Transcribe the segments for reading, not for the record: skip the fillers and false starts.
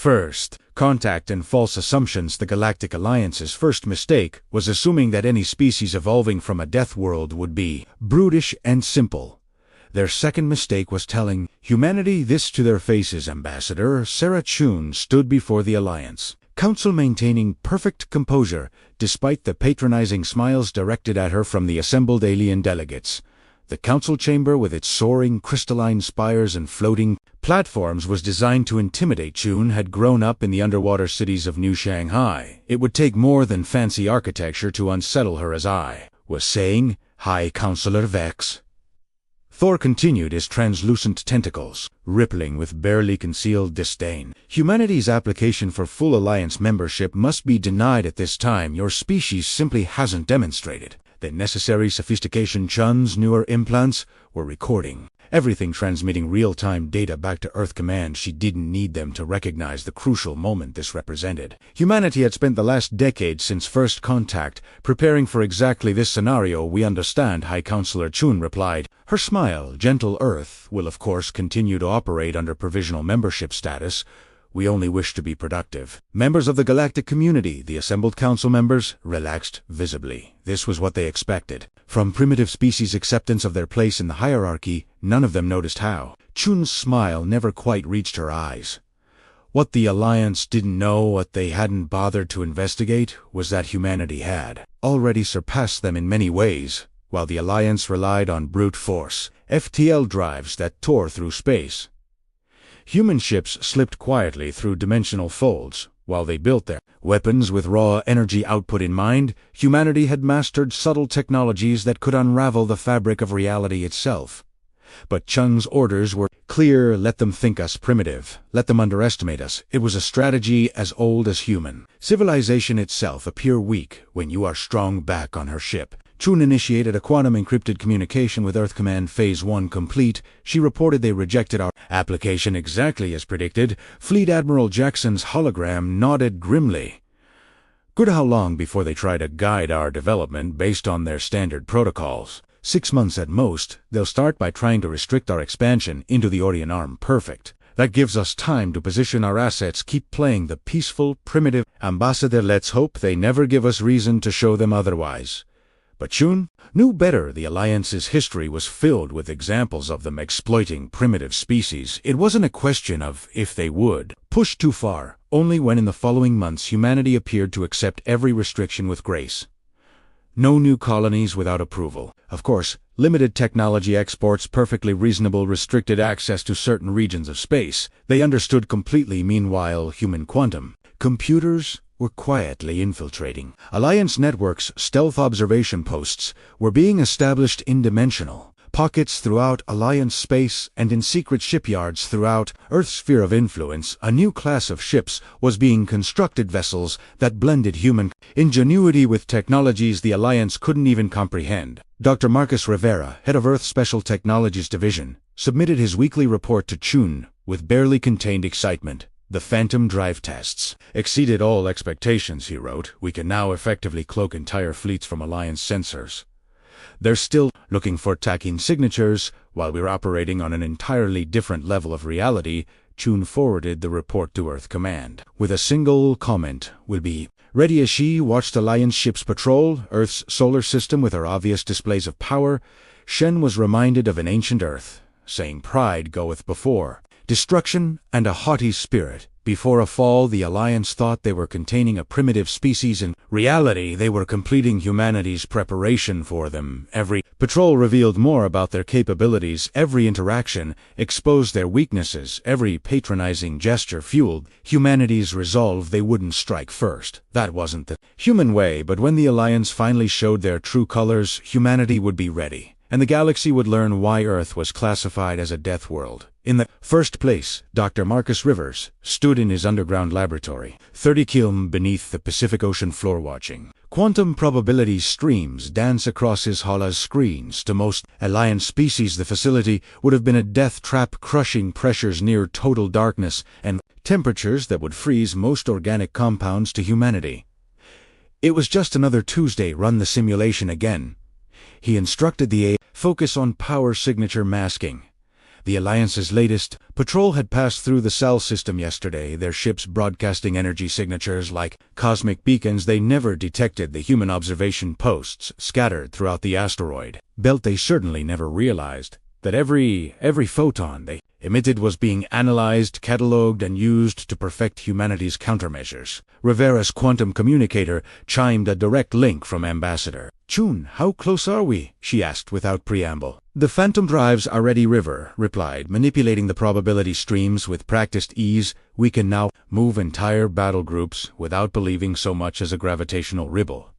First contact and false assumptions. The Galactic Alliance's first mistake was assuming that any species evolving from a death world would be brutish and simple. Their second mistake was telling humanity this to their faces. Ambassador Sarah Choon stood before the Alliance Council maintaining perfect composure despite the patronizing smiles directed at her from the assembled alien delegates. The council chamber, with its soaring crystalline spires and floating platforms, was designed to intimidate. Choon had grown up in the underwater cities of New Shanghai. It would take more than fancy architecture to unsettle her, as I was saying, High Counselor Vex. Thor continued, his translucent tentacles rippling with barely concealed disdain. Humanity's application for full Alliance membership must be denied at this time. Your species simply hasn't demonstrated the necessary sophistication. Chun's newer implants were recording everything, transmitting real-time data back to Earth Command. She didn't need them to recognize the crucial moment this represented. Humanity had spent the last decade since first contact preparing for exactly this scenario. We understand, High Counselor Choon replied. Her smile, gentle. Earth will of course continue to operate under provisional membership status. We only wish to be productive. Members of the galactic community, the assembled council members, relaxed visibly. This was what they expected. From primitive species acceptance of their place in the hierarchy, none of them noticed how. Choon's smile never quite reached her eyes. What the Alliance didn't know, what they hadn't bothered to investigate, was that humanity had already surpassed them in many ways. While the Alliance relied on brute force, FTL drives that tore through space, human ships slipped quietly through dimensional folds. While they built their weapons with raw energy output in mind, humanity had mastered subtle technologies that could unravel the fabric of reality itself. But Chung's orders were clear: let them think us primitive, let them underestimate us. It was a strategy as old as human civilization itself. Appear weak when you are strong. Back on her ship, Choon initiated a quantum-encrypted communication with Earth Command. Phase 1 complete. She reported they rejected our application exactly as predicted. Fleet Admiral Jackson's hologram nodded grimly. Good. How long before they try to guide our development based on their standard protocols? 6 months at most. They'll start by trying to restrict our expansion into the Orion Arm. Perfect. That gives us time to position our assets. Keep playing the peaceful, primitive. Ambassador, let's hope they never give us reason to show them otherwise. But Choon knew better. The Alliance's history was filled with examples of them exploiting primitive species. It wasn't a question of if they would push too far, only when in the following months humanity appeared to accept every restriction with grace. No new colonies without approval. Of course, limited technology exports, perfectly reasonable restricted access to certain regions of space. They understood completely. Meanwhile, human quantum computers were quietly infiltrating Alliance networks. Stealth observation posts were being established in dimensional pockets throughout Alliance space and in secret shipyards throughout Earth's sphere of influence. A new class of ships was being constructed, vessels that blended human ingenuity with technologies the Alliance couldn't even comprehend. Dr. Marcus Rivera, head of Earth Special Technologies Division, submitted his weekly report to Choon with barely contained excitement. The Phantom drive tests exceeded all expectations, he wrote. We can now effectively cloak entire fleets from Alliance sensors. They're still looking for tacking signatures. While we're operating on an entirely different level of reality. Choon forwarded the report to Earth Command with a single comment: we'll be ready. As she watched Alliance ships patrol Earth's solar system with her obvious displays of power, Shen was reminded of an ancient Earth, saying pride goeth before destruction and a haughty spirit. Before a fall, the Alliance thought they were containing a primitive species. In reality, they were completing humanity's preparation for them. Every patrol revealed more about their capabilities. Every interaction exposed their weaknesses. Every patronizing gesture fueled humanity's resolve. They wouldn't strike first. That wasn't the human way, but when the Alliance finally showed their true colors, humanity would be ready, and the galaxy would learn why Earth was classified as a death world. In the first place, Dr. Marcus Rivers stood in his underground laboratory, 30 km beneath the Pacific Ocean floor, watching quantum probability streams dance across his holo's screens. To most Alliance species, the facility would have been a death trap, crushing pressures near total darkness and temperatures that would freeze most organic compounds to humanity. It was just another Tuesday. Run the simulation again, he instructed the AI. Focus on power signature masking. The Alliance's latest patrol had passed through the SAL system yesterday, their ships broadcasting energy signatures like cosmic beacons. They never detected the human observation posts scattered throughout the asteroid belt. They certainly never realized that every photon they emitted was being analyzed, catalogued, and used to perfect humanity's countermeasures. Rivera's quantum communicator chimed a direct link from Ambassador Choon. "How close are we?" she asked without preamble. "The phantom drives are ready," River replied, manipulating the probability streams with practiced ease. "We can now move entire battle groups without believing so much as a gravitational ripple."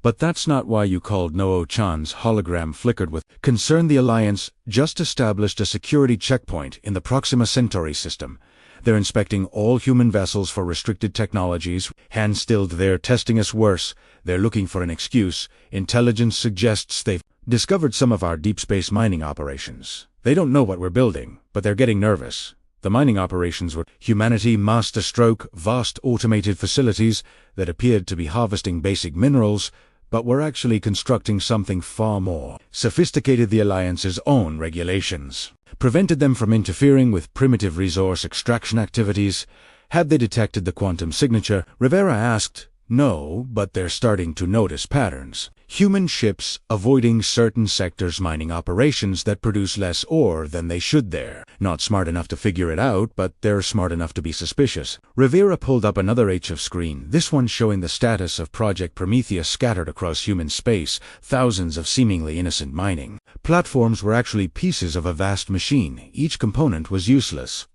"But that's not why you called." Noo-Chan's hologram flickered with concern. "The Alliance just established a security checkpoint in the Proxima Centauri system. They're inspecting all human vessels for restricted technologies. Hand-stilled. They're testing us. Worse, they're looking for an excuse. Intelligence suggests they've discovered some of our deep space mining operations. They don't know what we're building, but they're getting nervous. The mining operations were humanity masterstroke, vast automated facilities that appeared to be harvesting basic minerals, but were actually constructing something far more sophisticated. The Alliance's own regulations prevented them from interfering with primitive resource extraction activities. Had they detected the quantum signature?" Rivera asked. "No, but they're starting to notice patterns. Human ships avoiding certain sectors, mining operations that produce less ore than they should. They're not smart enough to figure it out, but they're smart enough to be suspicious." Rivera pulled up another HF screen, this one showing the status of Project Prometheus scattered across human space. Thousands of seemingly innocent mining platforms were actually pieces of a vast machine. Each component was useless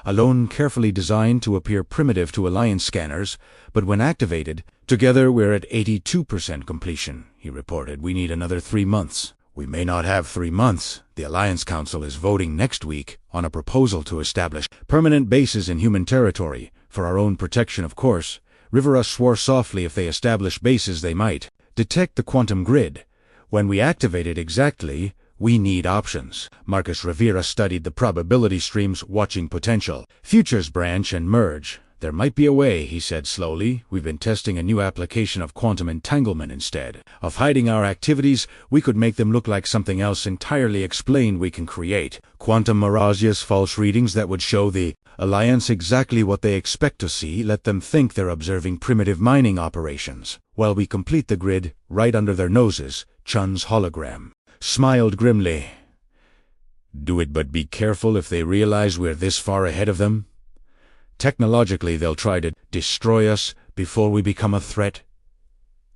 alone, carefully designed to appear primitive to Alliance scanners, but when activated, "Together we're at 82% completion," he reported. "We need another 3 months. We may not have 3 months. The Alliance Council is voting next week on a proposal to establish permanent bases in human territory, for our own protection, of course." Rivera swore softly. "If they establish bases, they might detect the quantum grid. When we activate it exactly, we need options." Marcus Rivera studied the probability streams, watching potential futures branch and merge. "There might be a way," he said slowly. "We've been testing a new application of quantum entanglement. Instead of hiding our activities, we could make them look like something else entirely. Explained. We can create quantum mirages, false readings that would show the Alliance exactly what they expect to see. Let them think they're observing primitive mining operations, while we complete the grid right under their noses." Chun's hologram smiled grimly. "Do it, but be careful if they realize we're this far ahead of them. Technologically, they'll try to destroy us before we become a threat."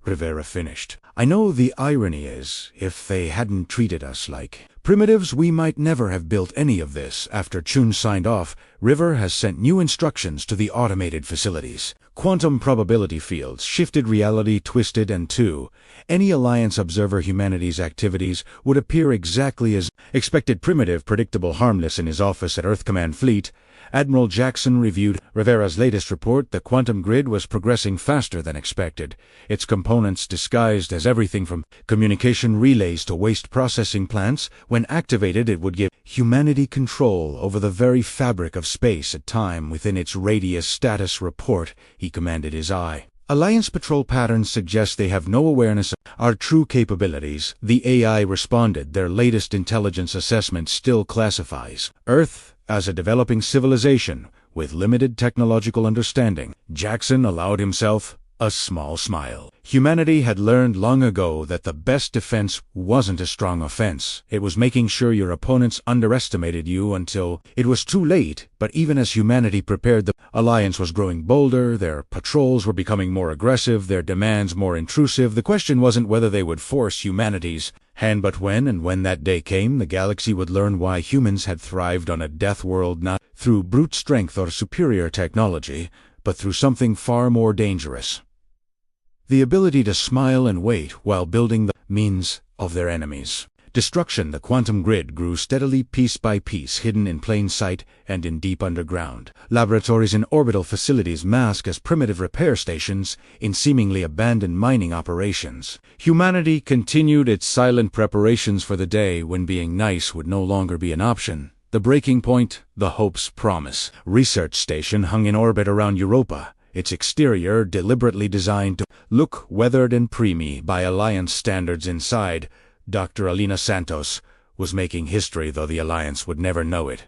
Rivera finished. "I know the irony is, if they hadn't treated us like primitives, we might never have built any of this." After Choon signed off, River has sent new instructions to the automated facilities. Quantum probability fields, shifted reality, twisted, and any Alliance observer humanity's activities would appear exactly as expected, primitive, predictable, harmless. In his office at Earth Command Fleet, Admiral Jackson reviewed Rivera's latest report. The quantum grid was progressing faster than expected, its components disguised as everything from communication relays to waste processing plants. When activated, it would give humanity control over the very fabric of space at time within its radius. Status report, he commanded, his eye. "Alliance patrol patterns suggest they have no awareness of our true capabilities." The AI responded. "Their latest intelligence assessment still classifies Earth as a developing civilization with limited technological understanding." Jackson allowed himself a small smile. Humanity had learned long ago that the best defense wasn't a strong offense. It was making sure your opponents underestimated you until it was too late. But even as humanity prepared, the Alliance was growing bolder, their patrols were becoming more aggressive, their demands more intrusive. The question wasn't whether they would force humanity's hand, but when. And when that day came, the galaxy would learn why humans had thrived on a death world, not through brute strength or superior technology, but through something far more dangerous: the ability to smile and wait while building the means of their enemies' destruction. The quantum grid grew steadily, piece by piece, hidden in plain sight and in deep underground laboratories and orbital facilities masked as primitive repair stations in seemingly abandoned mining operations. Humanity continued its silent preparations for the day when being nice would no longer be an option. The breaking point, the Hope's Promise research station, hung in orbit around Europa, its exterior deliberately designed to look weathered and preemie by Alliance standards. Inside, Dr. Alina Santos was making history, though the Alliance would never know it.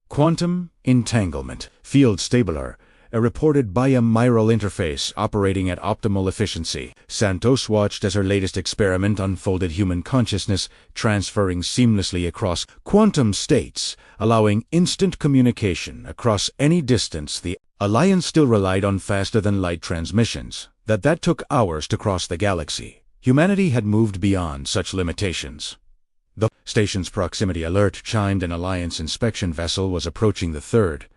Quantum entanglement. Field Stabler, a reported biamiral interface operating at optimal efficiency. Santos watched as her latest experiment unfolded, human consciousness transferring seamlessly across quantum states, allowing instant communication across any distance. The Alliance still relied on faster-than-light transmissions. That took hours to cross the galaxy. Humanity had moved beyond such limitations. The station's proximity alert chimed. An Alliance inspection vessel was approaching the third.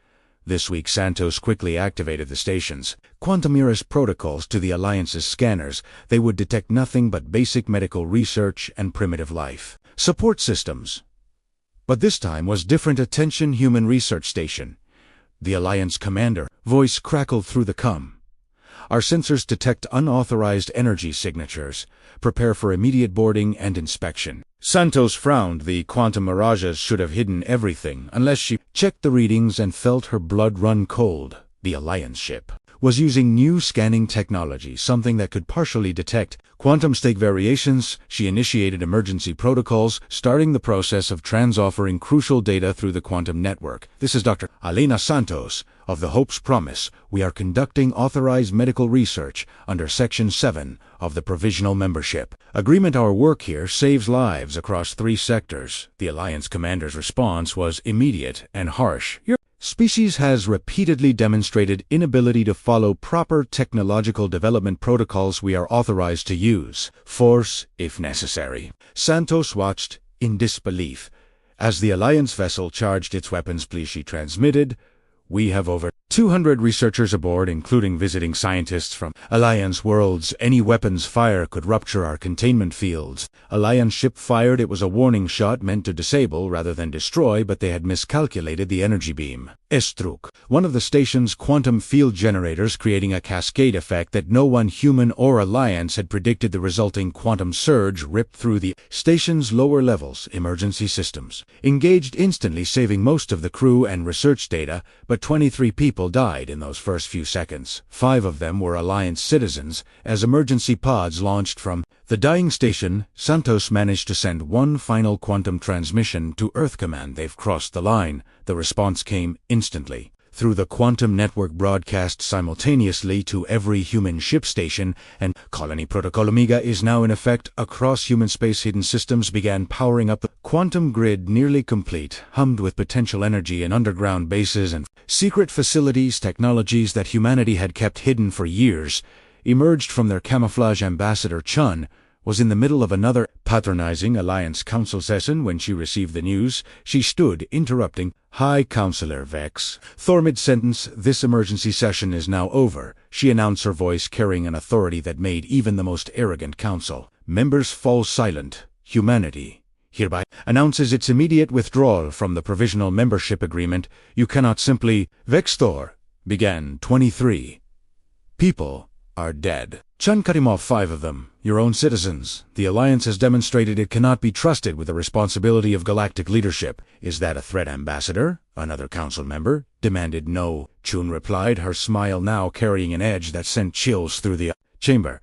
This week, Santos quickly activated the station's quantum-era protocols to the Alliance's scanners. They would detect nothing but basic medical research and primitive life support systems. But this time was different. Attention, human research station. The Alliance commander voice crackled through the com. Our sensors detect unauthorized energy signatures. Prepare for immediate boarding and inspection. Santos frowned. The quantum mirages should have hidden everything, unless she checked the readings and felt her blood run cold. The Alliance ship was using new scanning technology, something that could partially detect quantum state variations. She initiated emergency protocols, starting the process of transoffering crucial data through the quantum network. This is Dr. Alina Santos of the Hope's Promise. We are conducting authorized medical research under Section 7 of the Provisional Membership Agreement. Our work here saves lives across 3 sectors. The Alliance commander's response was immediate and harsh. Your species has repeatedly demonstrated inability to follow proper technological development protocols. We are authorized to use force if necessary. Santos watched in disbelief as the Alliance vessel charged its weapons. Please, she transmitted. We have over 200 researchers aboard, including visiting scientists from Alliance worlds. Any weapons fire could rupture our containment fields. Alliance ship fired. It was a warning shot meant to disable rather than destroy, but they had miscalculated the energy beam. Estruk, one of the station's quantum field generators, creating a cascade effect that no one human or Alliance had predicted. The resulting quantum surge ripped through the station's lower levels. Emergency systems engaged instantly, saving most of the crew and research data, but 23 people died in those first few seconds. 5 of them were Alliance citizens. As emergency pods launched from the dying station, Santos managed to send one final quantum transmission to Earth Command. They've crossed the line. The response came instantly through the quantum network, broadcast simultaneously to every human ship station, and Colony Protocol Omega is now in effect across human space. Hidden systems began powering up. The quantum grid, nearly complete, hummed with potential energy and underground bases and secret facilities. Technologies that humanity had kept hidden for years emerged from their camouflage. Ambassador Chun was in the middle of another patronizing Alliance Council session when she received the news. She stood, interrupting. High Counselor Vex. Thor, mid-sentence. This emergency session is now over, she announced, her voice carrying an authority that made even the most arrogant council members fall silent. Humanity hereby announces its immediate withdrawal from the Provisional Membership Agreement. You cannot simply. Vex, Thor began. 23 people are dead. Chun cut him off. 5 of them, your own citizens. The Alliance has demonstrated it cannot be trusted with the responsibility of galactic leadership. Is that a threat, Ambassador? Another council member demanded. No, Chun replied, her smile now carrying an edge that sent chills through the chamber.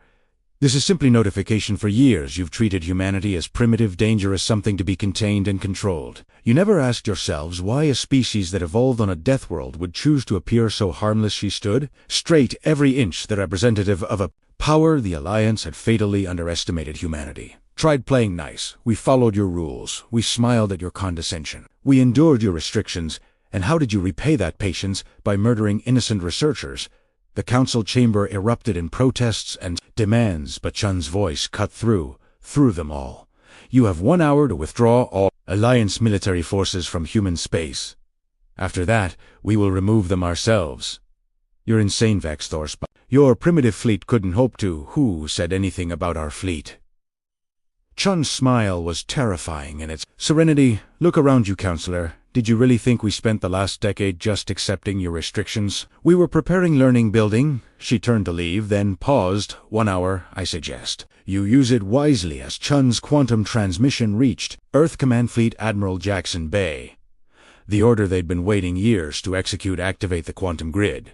This is simply notification. For years you've treated humanity as primitive, dangerous, something to be contained and controlled. You never asked yourselves why a species that evolved on a death world would choose to appear so harmless. She stood straight, every inch the representative of a power. The Alliance had fatally underestimated humanity. Tried playing nice. We followed your rules. We smiled at your condescension. We endured your restrictions. And how did you repay that patience? By murdering innocent researchers. The council chamber erupted in protests and demands, but Chun's voice cut through them all. You have 1 hour to withdraw all Alliance military forces from human space. After that, we will remove them ourselves. You're insane, Vex, Thor. Your primitive fleet couldn't hope to. Who said anything about our fleet? Chun's smile was terrifying in its serenity. Look around you, Counselor. Did you really think we spent the last decade just accepting your restrictions? We were preparing learning building. She turned to leave, then paused. 1 hour, I suggest. You use it wisely. As Chun's quantum transmission reached Earth Command Fleet Admiral Jackson Bay. The order they'd been waiting years to execute. Activate the quantum grid.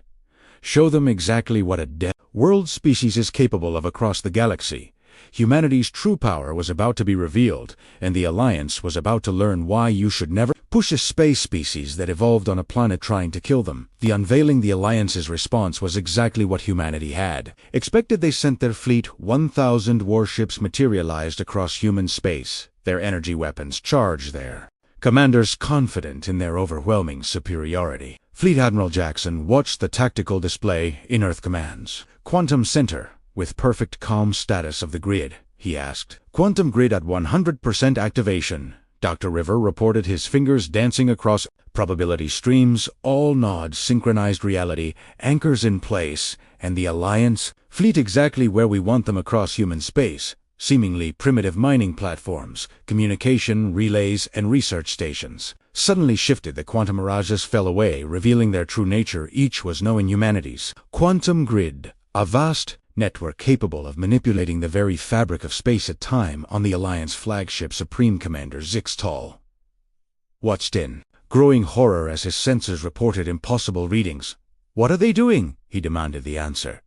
Show them exactly what a dead world species is capable of across the galaxy. Humanity's true power was about to be revealed, and the Alliance was about to learn why you should never push a space species that evolved on a planet trying to kill them. The unveiling the Alliance's response was exactly what humanity had expected. They sent their fleet. 1,000 warships materialized across human space, their energy weapons charged their commanders confident in their overwhelming superiority. Fleet Admiral Jackson watched the tactical display in Earth Command's Quantum Center. With perfect calm status of the grid, he asked. Quantum grid at 100% activation. Dr. River reported, his fingers dancing across probability streams, all nods, synchronized reality, anchors in place, and the Alliance fleet exactly where we want them across human space. Seemingly primitive mining platforms, communication relays, and research stations suddenly shifted. The quantum mirages fell away, revealing their true nature. Each was known humanity's quantum grid, a vast network capable of manipulating the very fabric of space at time. On the Alliance flagship, Supreme Commander Zixtal watched in growing horror as his sensors reported impossible readings. "What are they doing?" he demanded. The answer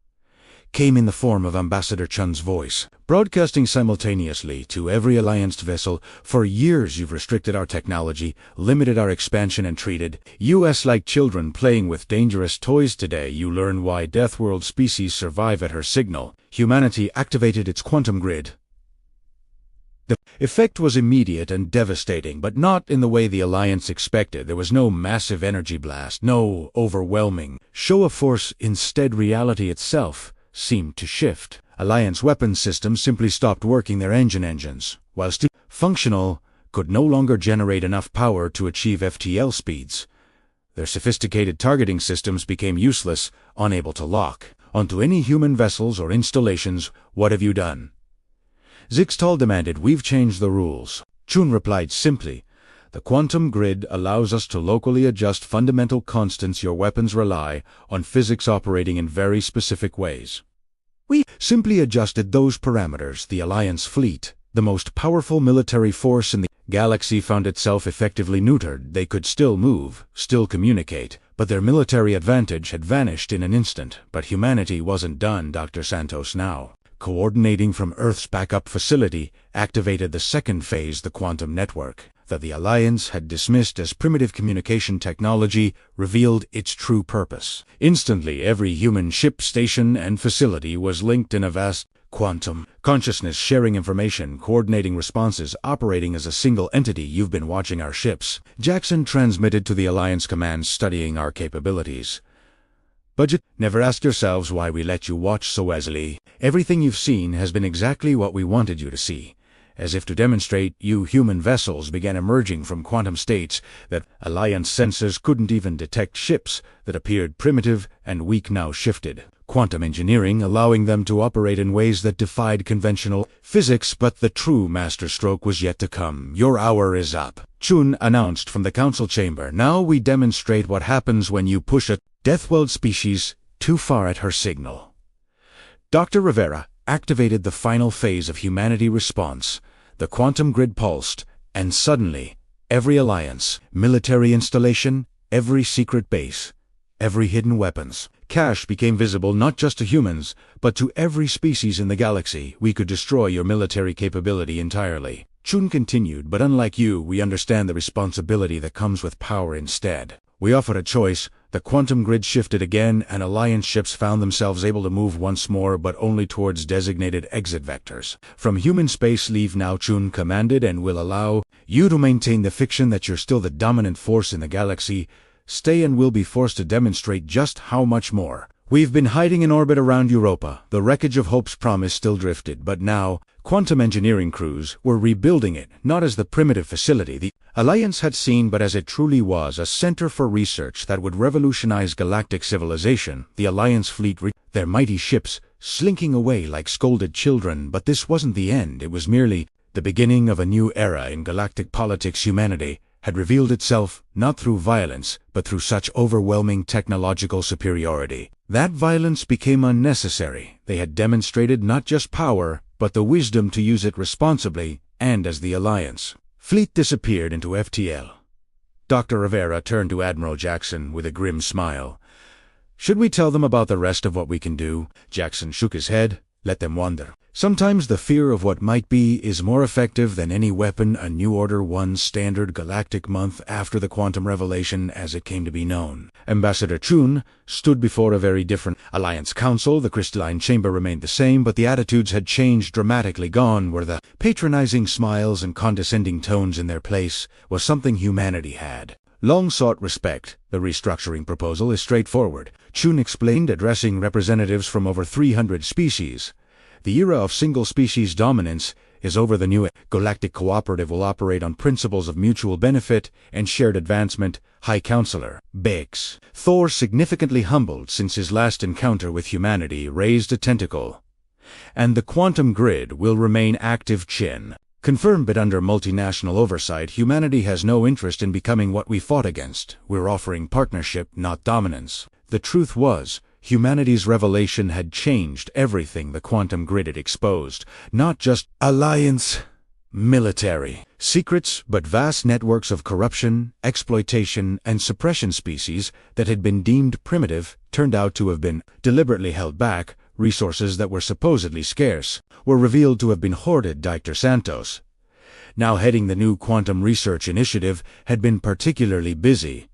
came in the form of Ambassador Chun's voice, broadcasting simultaneously to every Alliance vessel. "For years you've restricted our technology, limited our expansion, and treated us like children playing with dangerous toys. Today you learn why Deathworld species survive at her signal." Humanity activated its quantum grid. The effect was immediate and devastating, but not in the way the Alliance expected. There was no massive energy blast, no overwhelming show of force. Instead, reality itself seemed to shift. Alliance weapons systems simply stopped working. Their engines, while still functional, could no longer generate enough power to achieve FTL speeds. Their sophisticated targeting systems became useless, unable to lock onto any human vessels or installations. "What have you done?" Zixtal demanded. "We've changed the rules." Chun replied simply, "The quantum grid allows us to locally adjust fundamental constants. Your weapons rely on physics operating in very specific ways. We simply adjusted those parameters." The Alliance fleet, the most powerful military force in the galaxy, found itself effectively neutered. They could still move, still communicate, but their military advantage had vanished in an instant. But humanity wasn't done. Dr. Santos, now coordinating from Earth's backup facility, activated the second phase, the quantum network that the Alliance had dismissed as primitive communication technology, revealed its true purpose. Instantly, every human ship, station, and facility was linked in a vast quantum consciousness, sharing information, coordinating responses, operating as a single entity. "You've been watching our ships," Jackson transmitted to the Alliance command, "studying our capabilities. Budget, never ask yourselves why we let you watch so easily. Everything you've seen has been exactly what we wanted you to see." As if to demonstrate, you human vessels began emerging from quantum states that Alliance sensors couldn't even detect. Ships that appeared primitive and weak now shifted quantum engineering, allowing them to operate in ways that defied conventional physics. But the true masterstroke was yet to come. "Your hour is up," Chun announced from the council chamber. "Now we demonstrate what happens when you push a Deathworld species too far at her signal." Dr. Rivera activated the final phase of humanity response. The quantum grid pulsed, and suddenly, every Alliance military installation, every secret base, every hidden weapons cache became visible, not just to humans, but to every species in the galaxy. "We could destroy your military capability entirely," Chun continued, "but unlike you, we understand the responsibility that comes with power. Instead, we offer a choice." The quantum grid shifted again, and Alliance ships found themselves able to move once more, but only towards designated exit vectors. "From human space, leave now," Chun commanded, "and will allow you to maintain the fiction that you're still the dominant force in the galaxy. Stay and we'll be forced to demonstrate just how much more." "We've been hiding in orbit around Europa. The wreckage of Hope's Promise still drifted, but now quantum engineering crews were rebuilding it, not as the primitive facility the Alliance had seen, but as it truly was, a center for research that would revolutionize galactic civilization." The Alliance fleet their mighty ships slinking away like scolded children. But this wasn't the end. It was merely the beginning of a new era in galactic politics. Humanity had revealed itself not through violence, but through such overwhelming technological superiority that violence became unnecessary. They had demonstrated not just power, but the wisdom to use it responsibly. And as the Alliance fleet disappeared into FTL, Dr. Rivera turned to Admiral Jackson with a grim smile. "Should we tell them about the rest of what we can do?" Jackson shook his head. let them wander. Sometimes the fear of what might be is more effective than any weapon. A New Order 1 standard galactic month after the quantum revelation as it came to be known. Ambassador Choon stood before a very different Alliance Council. The crystalline chamber remained the same, but the attitudes had changed dramatically. Gone were the patronizing smiles and condescending tones. In their place was something humanity had long-sought respect. The restructuring proposal is straightforward, Choon explained, addressing representatives from over 300 species. The era of single-species dominance is over. The new galactic cooperative will operate on principles of mutual benefit and shared advancement. High Counselor Biggs Thor, significantly humbled since his last encounter with humanity, raised a tentacle. And the quantum grid will remain active. Chin confirmed, but under multinational oversight, humanity has no interest in becoming what we fought against. We're offering partnership, not dominance. The truth was, humanity's revelation had changed everything. The quantum grid had exposed not just alliance military secrets, but vast networks of corruption, exploitation, and suppression. Species that had been deemed primitive turned out to have been deliberately held back. Resources that were supposedly scarce were revealed to have been hoarded. Dr. Santos, now heading the new quantum research initiative, had been particularly busy.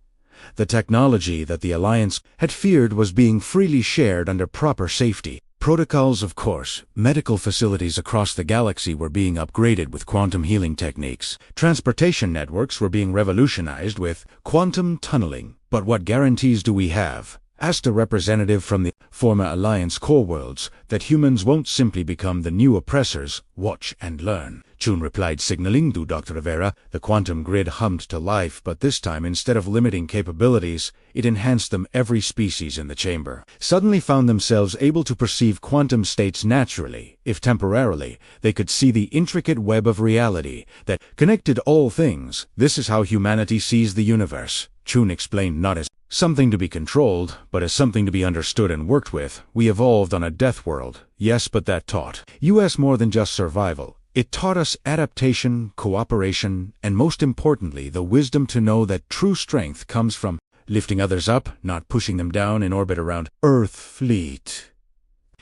The technology that the Alliance had feared was being freely shared under proper safety protocols. Of course, medical facilities across the galaxy were being upgraded with quantum healing techniques. Transportation networks were being revolutionized with quantum tunneling. But what guarantees do we have, asked a representative from the former Alliance core worlds, that humans won't simply become the new oppressors? Watch and learn, Choon replied, signaling to Dr. Rivera. The quantum grid hummed to life, but this time, instead of limiting capabilities, it enhanced them. Every species in the chamber suddenly found themselves able to perceive quantum states naturally. If temporarily, they could see the intricate web of reality that connected all things. This is how humanity sees the universe, Choon explained, not as something to be controlled, but as something to be understood and worked with. We evolved on a death world, yes, but that taught us more than just survival. It taught us adaptation, cooperation, and most importantly, the wisdom to know that true strength comes from lifting others up, not pushing them down in orbit around Earth fleet.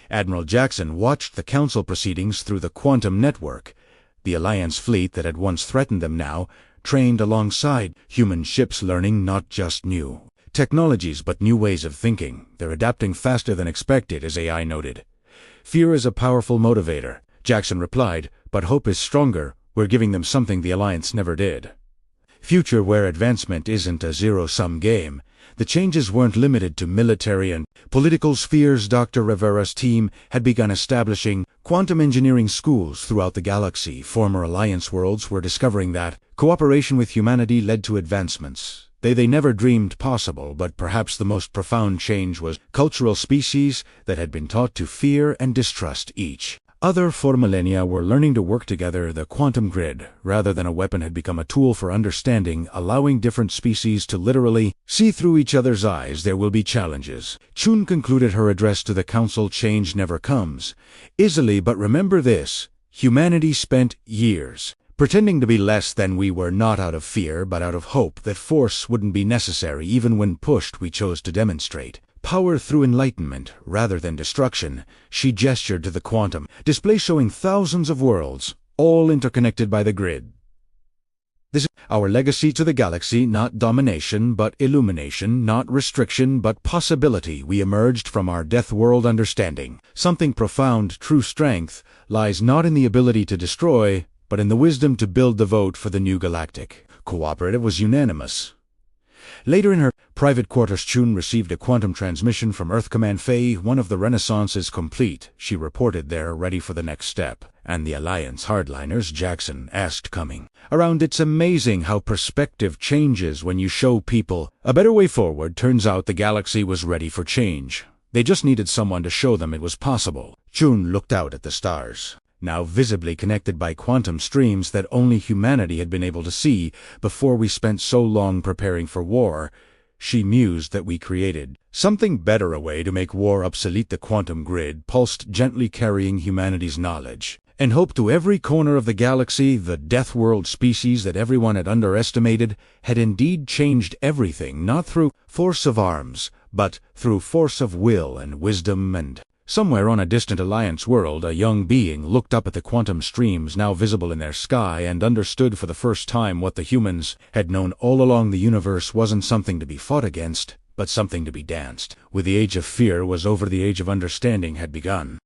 Admiral Jackson watched the Council proceedings through the quantum network. The Alliance fleet that had once threatened them now trained alongside human ships, learning not just new technologies but new ways of thinking. They're adapting faster than expected, as AI noted. Fear is a powerful motivator, Jackson replied, but hope is stronger. We're giving them something the Alliance never did. Future where advancement isn't a zero-sum game. The changes weren't limited to military and political spheres. Dr. Rivera's team had begun establishing quantum engineering schools throughout the galaxy. Former Alliance worlds were discovering that cooperation with humanity led to advancements they never dreamed possible. But perhaps the most profound change was cultural. Species that had been taught to fear and distrust each other for millennia were learning to work together. The quantum grid, rather than a weapon, had become a tool for understanding, allowing different species to literally see through each other's eyes. There will be challenges, Choon concluded her address to the Council. Change never comes easily, but remember this: humanity spent years pretending to be less than we were, not out of fear, but out of hope that force wouldn't be necessary. Even when pushed, we chose to demonstrate power through enlightenment rather than destruction. She gestured to the quantum display showing thousands of worlds, all interconnected by the grid. This is our legacy to the galaxy, not domination but illumination, not restriction but possibility. We emerged from our death world understanding something profound. True strength lies not in the ability to destroy, but in the wisdom to build. The vote for the new galactic cooperative was unanimous. Later in her private quarters, Choon received a quantum transmission from Earth Command. Faye, one of the Renaissance is complete, she reported there, ready for the next step. And the Alliance hardliners, Jackson asked, coming around. It's amazing how perspective changes when you show people a better way forward. Turns out the galaxy was ready for change. They just needed someone to show them it was possible. Choon looked out at the stars, now visibly connected by quantum streams that only humanity had been able to see. Before we spent so long preparing for war, she mused, that we created something better, a way to make war obsolete. The quantum grid pulsed gently, carrying humanity's knowledge and hope to every corner of the galaxy. The Death World species that everyone had underestimated had indeed changed everything, not through force of arms, but through force of will and wisdom and Somewhere on a distant Alliance world, a young being looked up at the quantum streams now visible in their sky and understood for the first time what the humans had known all along: the universe wasn't something to be fought against, but something to be danced with. The age of fear was over, the age of understanding had begun.